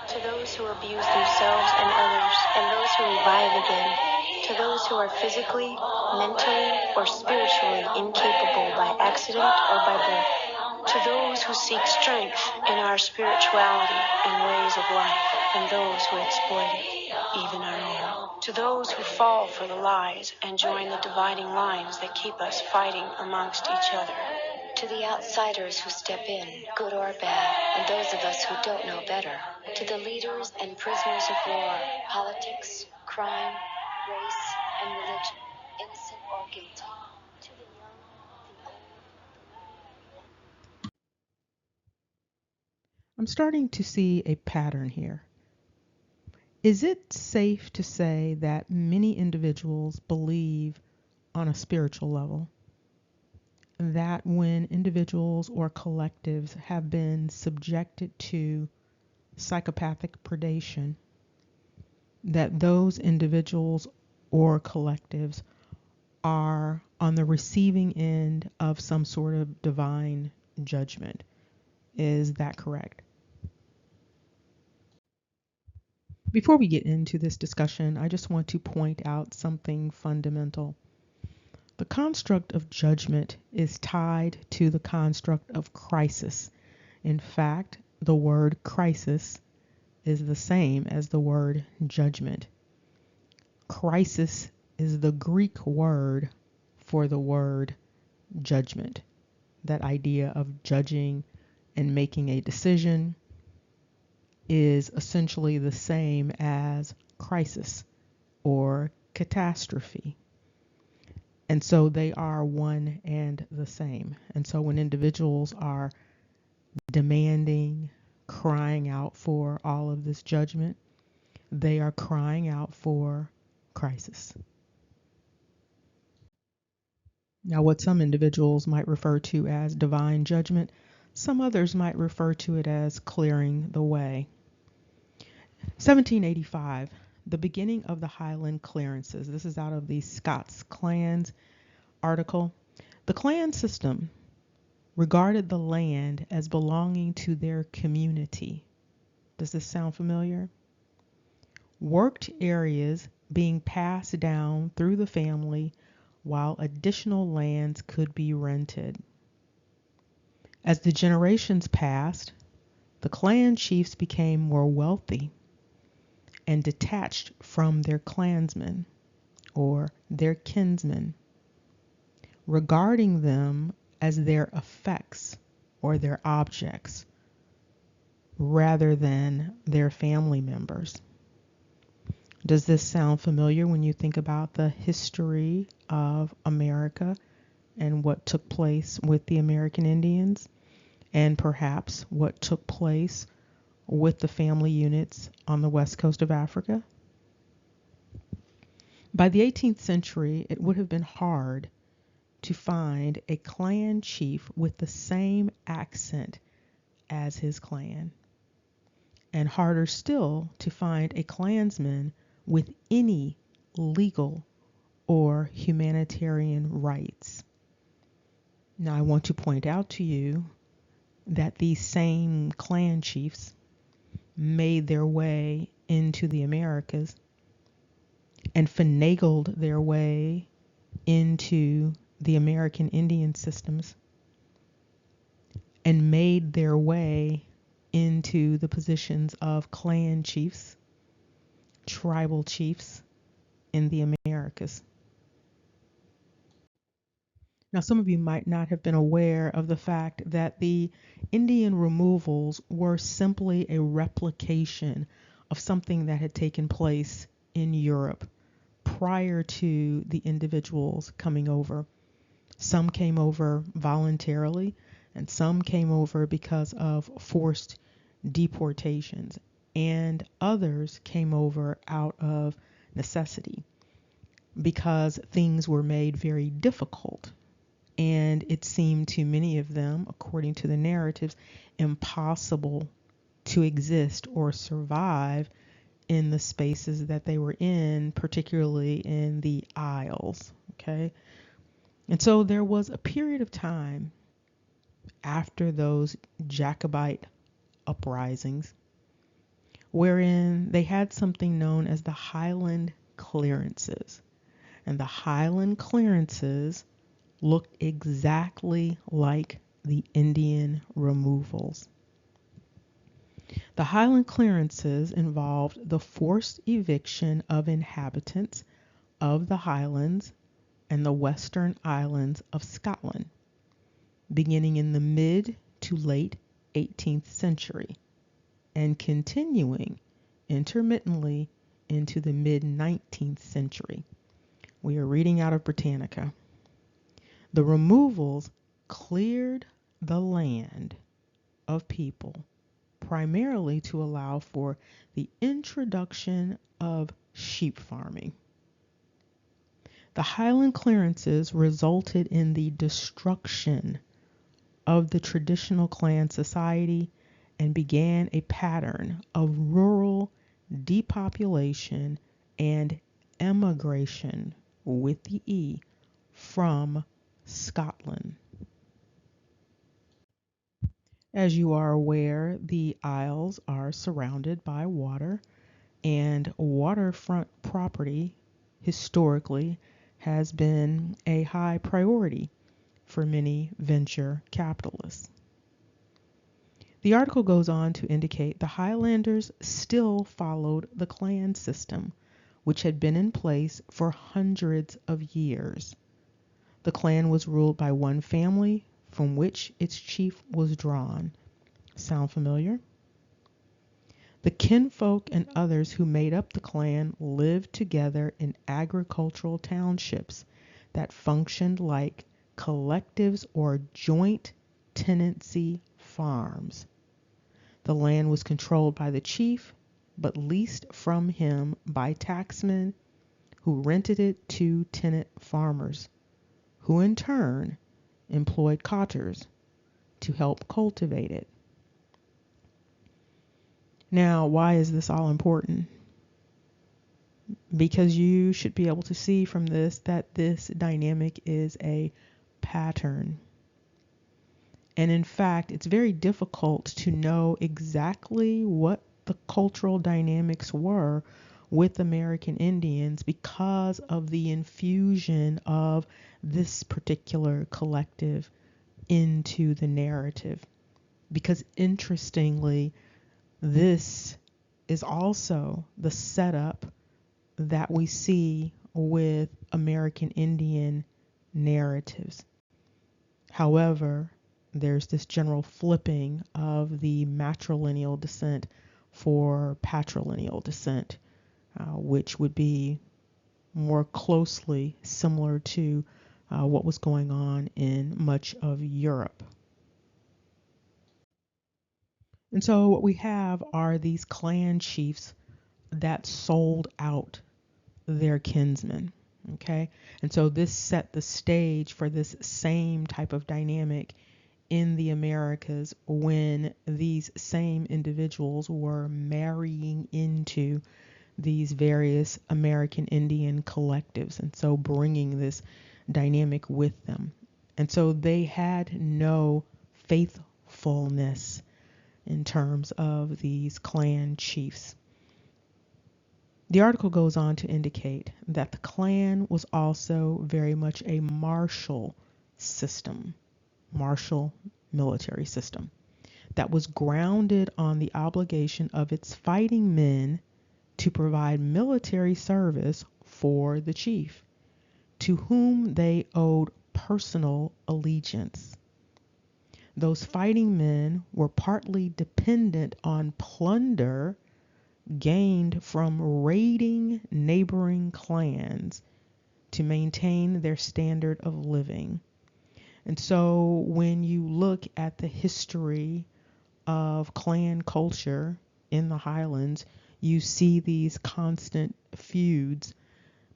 To those who abuse themselves and others, and those who revive again. To those who are physically, mentally, or spiritually incapable by accident or by birth. To those who seek strength in our spirituality and ways of life, and those who exploit it, even our own. To those who fall for the lies and join the dividing lines that keep us fighting amongst each other. To the outsiders who step in, good or bad, and those of us who don't know better. To the leaders and prisoners of war, politics, crime, race, and religion, innocent or guilty. To the young, the old. I'm starting to see a pattern here. Is it safe to say that many individuals believe on a spiritual level that when individuals or collectives have been subjected to psychopathic predation, that those individuals or collectives are on the receiving end of some sort of divine judgment? Is that correct? Before we get into this discussion, I just want to point out something fundamental. The construct of judgment is tied to the construct of crisis. In fact, the word crisis is the same as the word judgment. Crisis is the Greek word for the word judgment. That idea of judging and making a decision is essentially the same as crisis or catastrophe. And so they are one and the same. And so when individuals are demanding, crying out for all of this judgment, they are crying out for crisis. Now, what some individuals might refer to as divine judgment, some others might refer to it as clearing the way. 1785, the beginning of the Highland clearances. This is out of the Scots Clans article. The clan system regarded the land as belonging to their community. Does this sound familiar? Worked areas being passed down through the family while additional lands could be rented. As the generations passed, the clan chiefs became more wealthy and detached from their clansmen or their kinsmen, regarding them as their effects or their objects rather than their family members. Does this sound familiar when you think about the history of America and what took place with the American Indians, and perhaps what took place with the family units on the west coast of Africa? By the 18th century, it would have been hard to find a clan chief with the same accent as his clan, and harder still to find a clansman with any legal or humanitarian rights. Now, I want to point out to you that these same clan chiefs made their way into the Americas and finagled their way into the American Indian systems and made their way into the positions of clan chiefs, tribal chiefs in the Americas. Now, some of you might not have been aware of the fact that the Indian removals were simply a replication of something that had taken place in Europe prior to the individuals coming over. Some came over voluntarily, and some came over because of forced deportations, and others came over out of necessity because things were made very difficult. And it seemed to many of them, according to the narratives, impossible to exist or survive in the spaces that they were in, particularly in the Isles. Okay. And so there was a period of time after those Jacobite uprisings wherein they had something known as the Highland clearances. And the Highland clearances looked exactly like the Indian removals. The Highland clearances involved the forced eviction of inhabitants of the Highlands and the Western Islands of Scotland, beginning in the mid to late 18th century and continuing intermittently into the mid 19th century. We are reading out of Britannica. The removals cleared the land of people primarily to allow for the introduction of sheep farming. The Highland clearances resulted in the destruction of the traditional clan society and began a pattern of rural depopulation and emigration with the E from Scotland. As you are aware, the Isles are surrounded by water, and waterfront property historically has been a high priority for many venture capitalists. The article goes on to indicate the Highlanders still followed the clan system, which had been in place for hundreds of years. The clan was ruled by one family from which its chief was drawn. Sound familiar? The kinfolk and others who made up the clan lived together in agricultural townships that functioned like collectives or joint tenancy farms. The land was controlled by the chief, but leased from him by tacksmen who rented it to tenant farmers, who in turn employed cotters to help cultivate it. Now, why is this all important? Because you should be able to see from this that this dynamic is a pattern. And in fact, it's very difficult to know exactly what the cultural dynamics were with American Indians because of the infusion of this particular collective into the narrative. Because interestingly, this is also the setup that we see with American Indian narratives. However, there's this general flipping of the matrilineal descent for patrilineal descent, which would be more closely similar to what was going on in much of Europe. And so what we have are these clan chiefs that sold out their kinsmen. Okay. And so this set the stage for this same type of dynamic in the Americas when these same individuals were marrying into these various American Indian collectives. And so bringing this dynamic with them. And so they had no faithfulness in terms of these clan chiefs. The article goes on to indicate that the clan was also very much a martial system, martial military system, that was grounded on the obligation of its fighting men to provide military service for the chief, to whom they owed personal allegiance. Those fighting men were partly dependent on plunder gained from raiding neighboring clans to maintain their standard of living. And so when you look at the history of clan culture in the Highlands, you see these constant feuds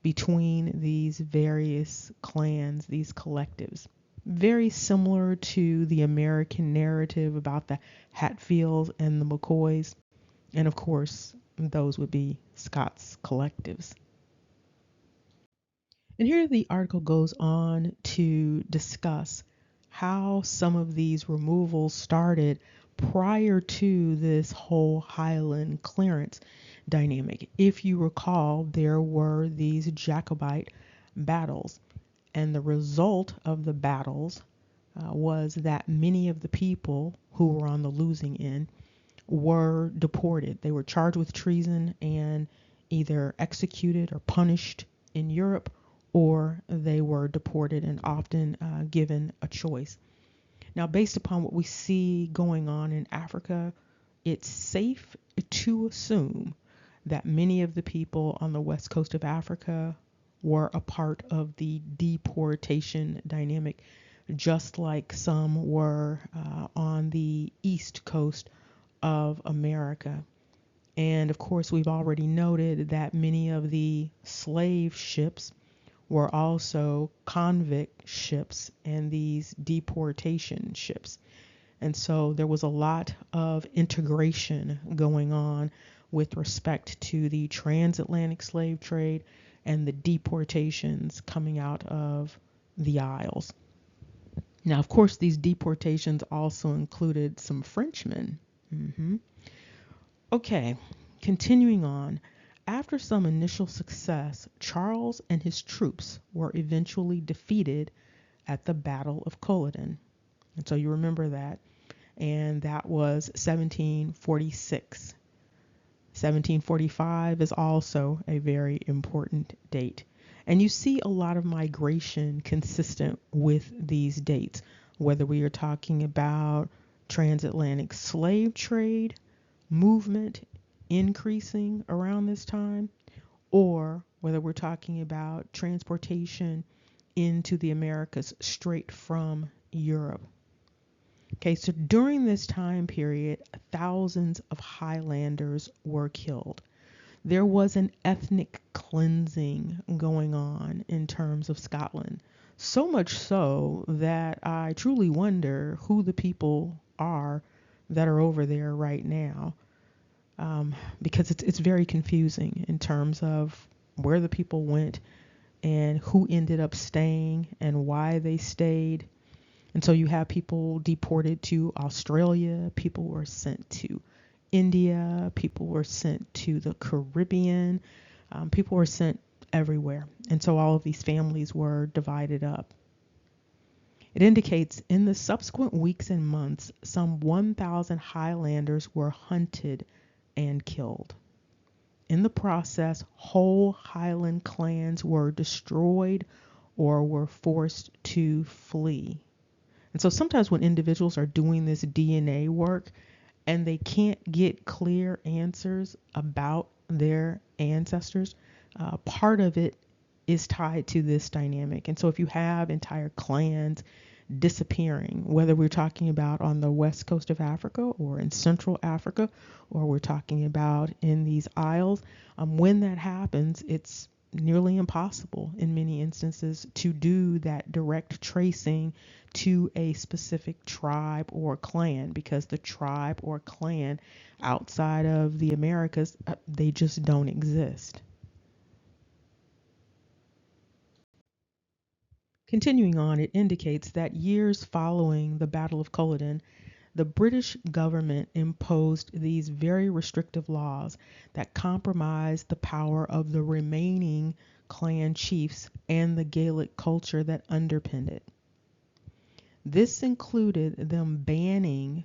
between these various clans, these collectives. Very similar to the American narrative about the Hatfields and the McCoys. And of course, those would be Scots collectives. And here the article goes on to discuss how some of these removals started prior to this whole Highland clearance dynamic. If you recall, there were these Jacobite battles, and the result of the battles was that many of the people who were on the losing end were deported. They were charged with treason and either executed or punished in Europe, or they were deported and often given a choice. Now, based upon what we see going on in Africa, it's safe to assume that many of the people on the west coast of Africa were a part of the deportation dynamic, just like some were on the east coast of America. And of course, we've already noted that many of the slave ships were also convict ships and these deportation ships. And so there was a lot of integration going on with respect to the transatlantic slave trade and the deportations coming out of the Isles. Now, of course, these deportations also included some Frenchmen. Okay, continuing on. After some initial success, Charles and his troops were eventually defeated at the Battle of Culloden. And so you remember that. And that was 1746. 1745 is also a very important date. And you see a lot of migration consistent with these dates, whether we are talking about transatlantic slave trade movement increasing around this time, or whether we're talking about transportation into the Americas straight from Europe. Okay, so during this time period, thousands of Highlanders were killed. There was an ethnic cleansing going on in terms of Scotland, so much so that I truly wonder who the people are that are over there right now, because it's very confusing in terms of where the people went and who ended up staying and why they stayed. And so you have people deported to Australia, people were sent to India, people were sent to the Caribbean, people were sent everywhere. And so all of these families were divided up. It indicates in the subsequent weeks and months, some 1,000 Highlanders were hunted and killed. In the process, whole Highland clans were destroyed or were forced to flee. And so sometimes when individuals are doing this DNA work and they can't get clear answers about their ancestors, part of it is tied to this dynamic. And so if you have entire clans disappearing, whether we're talking about on the west coast of Africa or in Central Africa, or we're talking about in these isles, when that happens, it's nearly impossible in many instances to do that direct tracing to a specific tribe or clan, because the tribe or clan outside of the Americas, they just don't exist. Continuing on, it indicates that years following the Battle of Culloden, the British government imposed these very restrictive laws that compromised the power of the remaining clan chiefs and the Gaelic culture that underpinned it. This included them banning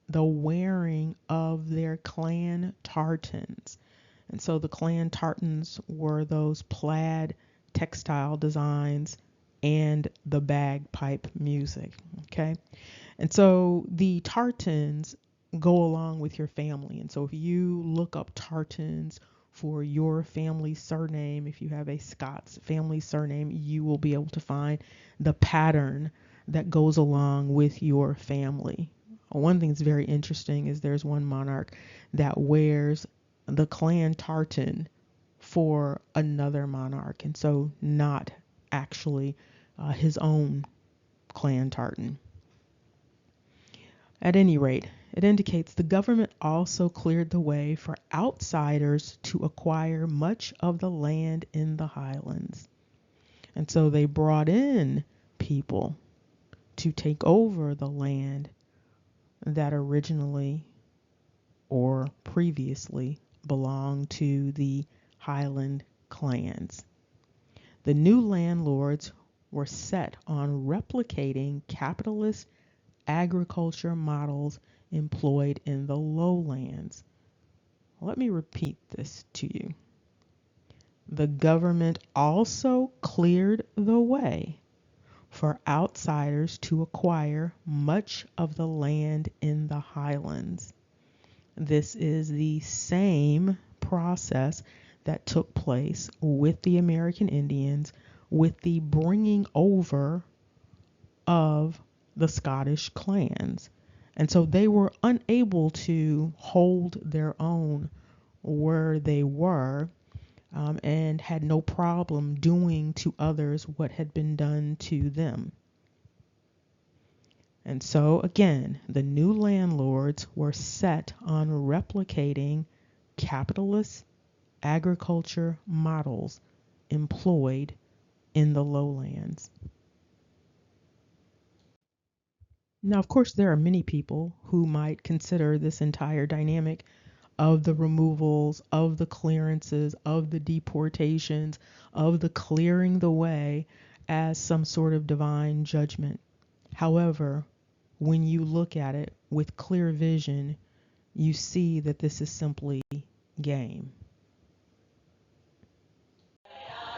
the wearing of their clan tartans. And so the clan tartans were those plaid textile designs and the bagpipe music. Okay. And so the tartans go along with your family. And so if you look up tartans for your family surname, if you have a Scots family surname, you will be able to find the pattern that goes along with your family. One thing that's very interesting is there's one monarch that wears the clan tartan for another monarch, and so not actually his own clan tartan. At any rate, it indicates the government also cleared the way for outsiders to acquire much of the land in the Highlands. And so they brought in people to take over the land that originally or previously belonged to the Highland clans. The new landlords were set on replicating capitalist agriculture models employed in the lowlands. Let me repeat this to you. The government also cleared the way for outsiders to acquire much of the land in the highlands. This is the same process that took place with the American Indians with the bringing over of the Scottish clans. And so they were unable to hold their own where they were, and had no problem doing to others what had been done to them. And so, again, the new landlords were set on replicating capitalist agriculture models employed in the lowlands. Now, of course, there are many people who might consider this entire dynamic of the removals, of the clearances, of the deportations, of the clearing the way as some sort of divine judgment. However, when you look at it with clear vision, you see that this is simply game.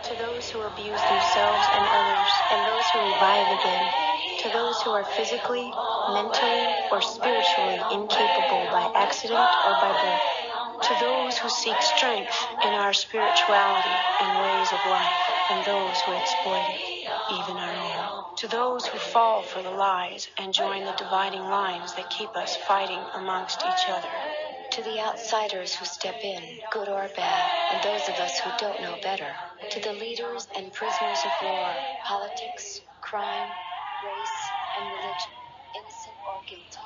To those who abuse themselves and others, and those who revive again, to those who are physically, mentally, or spiritually incapable by accident or by birth, to those who seek strength in our spirituality and ways of life, and those who exploit it, even our own, to those who fall for the lies and join the dividing lines that keep us fighting amongst each other, to the outsiders who step in, good or bad, and those of us who don't know better, to the leaders and prisoners of war, politics, crime, race, and religion, innocent or guilty,